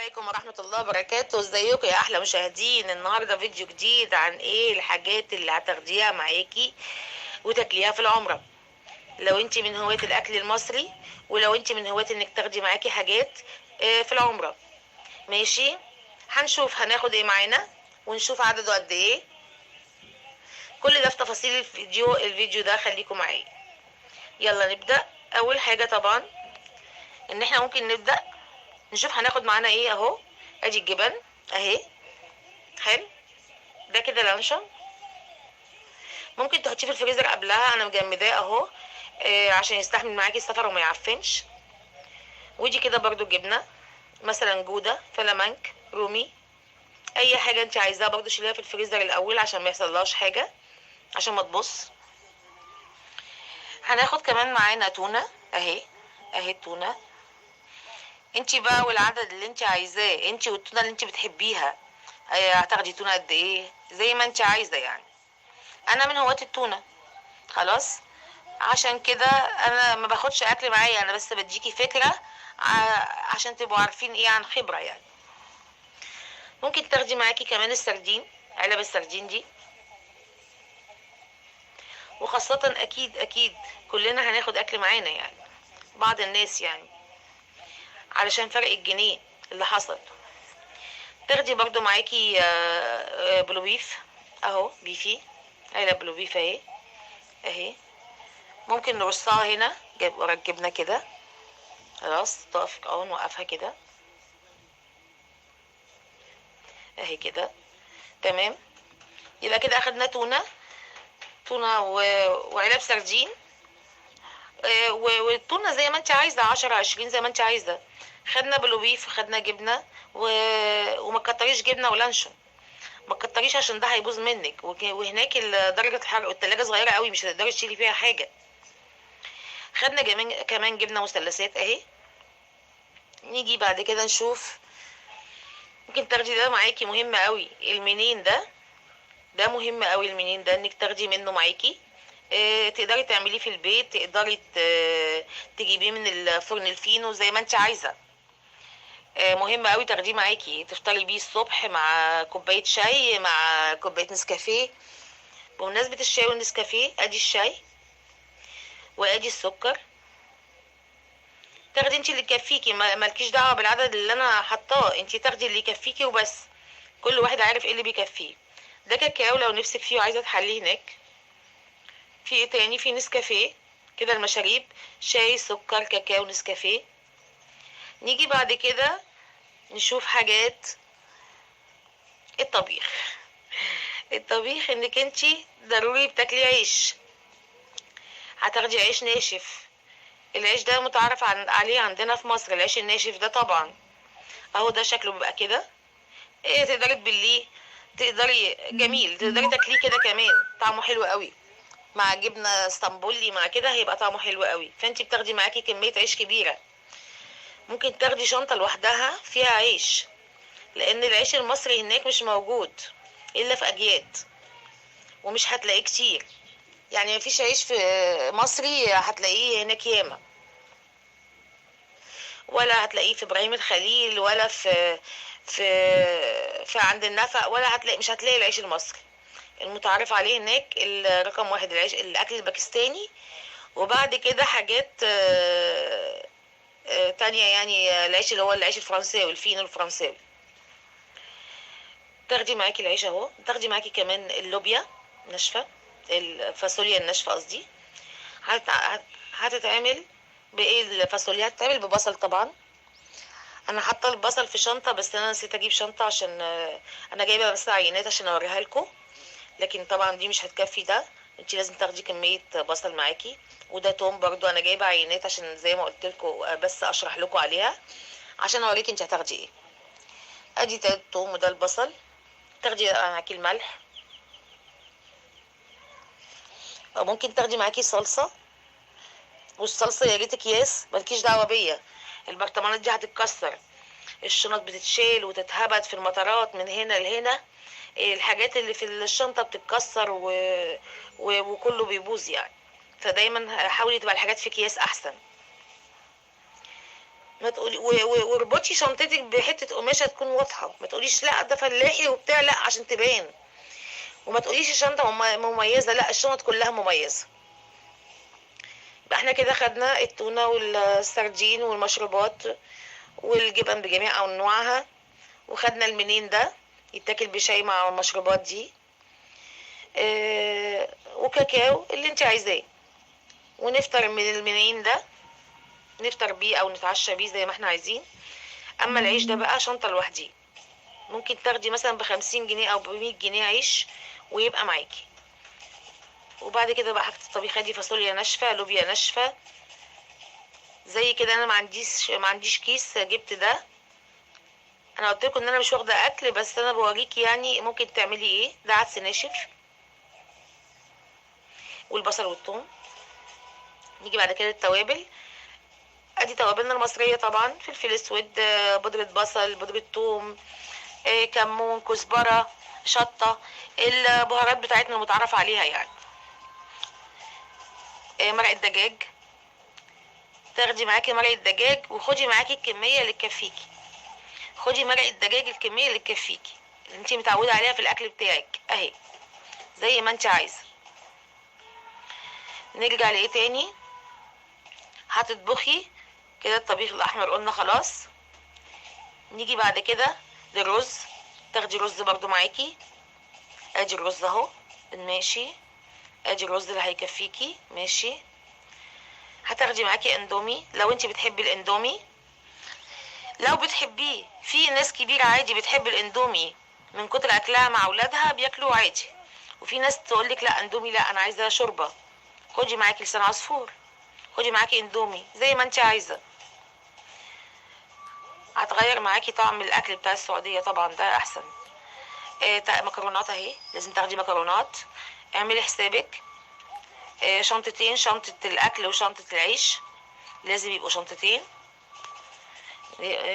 عليكم ورحمة الله وبركاته. ازيكم يا احلى مشاهدين؟ النهاردة فيديو جديد عن ايه الحاجات اللي هتاخديها معاكي وتاكليها في العمرة. لو انت من هواة الاكل المصري، ولو انت من هواة انك تاخدي معاكي حاجات في العمرة. ماشي، هنشوف هناخد ايه معانا ونشوف عدده قد ايه. كل ده في تفاصيل الفيديو ده، خليكم معايا. يلا نبدأ. اول حاجة طبعا ان احنا ممكن نبدأ نشوف هناخد معانا ايه. اهو ادي الجبن اهي. حلو، ده كده لانشون. ممكن تحطيه في الفريزر قبلها، انا مجمداه اهو عشان يستحمل معاكي السفر وما يعفنش. ودي كده برضو جبنه، مثلا جوده، فلامنك، رومي، اي حاجه انت عايزاها برضو شيليها في الفريزر الاول عشان ما يحصلهاش حاجه، عشان ما تبص. هناخد كمان معانا تونه اهي. اهي التونه، انت بقى والعدد اللي انت عايزاه، انت والتونه اللي انت بتحبيها. هتاخدي تونه قد ايه زي ما انت عايزه يعني. انا من هواة التونه خلاص، عشان كده انا ما باخدش اكل معايا، انا بس بديكي فكره عشان تبقوا عارفين ايه عن خبره يعني. ممكن تاخدي معاكي كمان السردين، علب السردين دي. وخاصه اكيد اكيد كلنا هناخد اكل معانا يعني، بعض الناس يعني، علشان فرق الجنيه اللي حصل. تاخدي برضو معاكي بلو بيف اهو، بيفي، علب بلو بيف اهي. اهي ممكن نرصها هنا ورا الجبنه كده. خلاص تقف اهو، نوقفها كده اهي كده. تمام، يبقى كده اخدنا تونه وعلب سردين. والتونه زي ما انت عايزه 10 20 زي ما انت عايزه. خدنا بلوبيف وخدنا جبنه وما تكتريش جبنه ولانشون، ما تكتريش عشان ده هيبوظ منك. وهناك درجه الحراره والتلاجة صغيره قوي، مش هتقدري تشيلي فيها حاجه. خدنا كمان جبنه مثلثات اهي. نيجي بعد كده نشوف. ممكن تاخدي ده معاكي، مهم قوي المنين ده مهم قوي المنين ده، انك تاخدي منه معاكي. تقدري تعمليه في البيت، تقدري تجيبيه من الفرن الفينو زي ما انت عايزه. مهم قوي تاخديه معاكي، تفطري بيه الصبح مع كوبايه شاي، مع كوبايه نسكافيه. بمناسبه الشاي والنسكافيه، ادي الشاي وادي السكر. تاخدي انت اللي يكفيكي، مالكيش دعوه بالعدد اللي انا حطاه، انت تاخدي اللي يكفيكي وبس. كل واحد عارف ايه اللي بيكفيه. ده كاكاو لو نفسك فيه وعايزه تحليه هناك. في ايه تاني؟ في نسكافيه كده، المشاريب، شاي، سكر، كاكاو، نسكافيه. نيجي بعد كده نشوف حاجات الطبيخ. الطبيخ انك انتي ضروري بتاكلي عيش. هتاخدي عيش ناشف. العيش ده متعارف عليه عندنا في مصر، العيش الناشف ده طبعا اهو، ده شكله بيبقى كده. ايه، تقدري تبليه، تقدري جميل، تقدري تاكليه كده كمان، طعمه حلو قوي مع جبنه اسطنبولي، مع كده هيبقى طعمه حلو قوي. فانتي بتاخدي معاكي كميه عيش كبيره. ممكن تاخدي شنطه لوحدها فيها عيش، لان العيش المصري هناك مش موجود الا في اجياد، ومش هتلاقيه كتير يعني. مفيش عيش في مصري هتلاقيه هناك ياما، ولا هتلاقيه في ابراهيم الخليل، ولا في عند النفق، ولا هتلاقي، مش هتلاقي العيش المصري. المتعارف عليه هناك الرقم واحد العيش الاكل الباكستاني، وبعد كده حاجات تانية يعني. العيش اللي هو العيش الفرنساوي، الفينو الفرنساوي. تاخدي معاكي العيش اهو. تاخدي معاكي كمان اللوبيا ناشفة، الفاصوليا الناشفة قصدي. هتتعمل بايه الفاصوليا؟ هتتعمل ببصل طبعا. انا حاطه البصل في شنطه، بس انا نسيت اجيب شنطه عشان انا جايبه بس عينات عشان اوريها لكم. لكن طبعا دي مش هتكفي ده، انت لازم تاخدي كميه بصل معاكي. وده توم برضو، انا جايبه عينات عشان زي ما قلت لكم، بس اشرح لكم عليها عشان اوريك انت هتاخدي ايه. ادي ده التوم وده البصل. تاخدي معاكي الملح، او ممكن تاخدي معاكي صلصه. والصلصه يا ريت اكياس، مالكيش دعوه بيا. البرطمانات دي هتتكسر، الشنط بتتشال وتتهبد في المطارات من هنا لهنا. الحاجات اللي في الشنطه بتتكسر وكله بيبوظ يعني. فدايما حاولي تبقى الحاجات في اكياس احسن. ما تقولي واربطي شنطتك بحته قماشه تكون واضحه، ما تقوليش لا ده فلاحي وبتاع، لا عشان تبان. وما تقوليش الشنطه مميزه، لا الشنط كلها مميزه. يبقى احنا كده خدنا التونه والسردين والمشروبات والجبن بجميع انواعها، وخدنا المنين ده يتاكل بشاي مع المشروبات دي، وكاكاو اللي انت عايزاه. ونفطر من المنين ده، نفطر بيه او نتعشى بيه زي ما احنا عايزين. اما العيش ده بقى شنطه لوحديه، ممكن تاخدي مثلا ب50 جنيه او ب100 جنيه عيش ويبقى معاكي. وبعد كده بقى حاجه الطبيخ دي، فاصوليا ناشفه، لوبيا ناشفه زي كده. انا ما عنديش كيس، جبت ده. انا قلت لكم ان انا مش واخده اكل، بس انا بوريكي يعني ممكن تعملي ايه. ده عدس ناشف والبصل والثوم. نيجي بعد كده التوابل. ادي توابلنا المصريه طبعا: فلفل اسود، بودره بصل، بودره ثوم، كمون، كزبره، شطه، البهارات بتاعتنا المتعارف عليها يعني. مرقه دجاج، تاخدي معاكي مرقه دجاج وخدي معاكي الكميه اللي تكفيكي. خدي مرقه دجاج الكميه اللي تكفيكي، اللي انتي متعوده عليها في الاكل بتاعك اهي، زي ما انت عايزه. نرجع لايه تاني؟ هتطبخي كده الطبيخ الاحمر قلنا خلاص. نيجي بعد كده للرز. تاخدي رز برضو معاكي، ادي الرز اهو ماشي، ادي الرز اللي هيكفيكي ماشي. هتاخدي معاكي اندومي لو انت بتحبي الاندومي، لو بتحبيه. في ناس كبيرة عادي بتحب الاندومي من كتر اكلها مع اولادها بياكلوا عادي، وفي ناس تقولك لا اندومي لا انا عايزة شوربة. خدي معاكي لسان عصفور، خدي معاكي اندومي زي ما انت عايزة. هتغير معاكي طعم الاكل بتاع السعودية طبعا، ده احسن. مكرونات اهي، لازم تاخدي مكرونات. اعملي حسابك شنطتين، شنطة الاكل وشنطة العيش، لازم يبقوا شنطتين.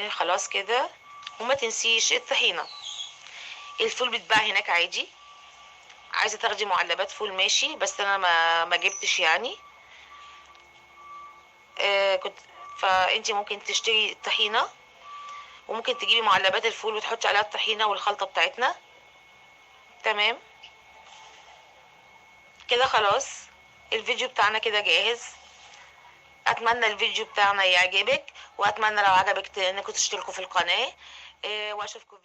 خلاص كده. وما تنسيش الطحينة. الفول بيتباع هناك عادي، عايزة تاخدي معلبات فول ماشي، بس انا ما جبتش يعني. كنت فانتي ممكن تشتري الطحينة، وممكن تجيبي معلبات الفول وتحطي عليها الطحينة والخلطة بتاعتنا. تمام كده خلاص. الفيديو بتاعنا كده جاهز. اتمنى الفيديو بتاعنا يعجبك، واتمنى لو عجبك انكم تشتركوا في القناة، واشوفكم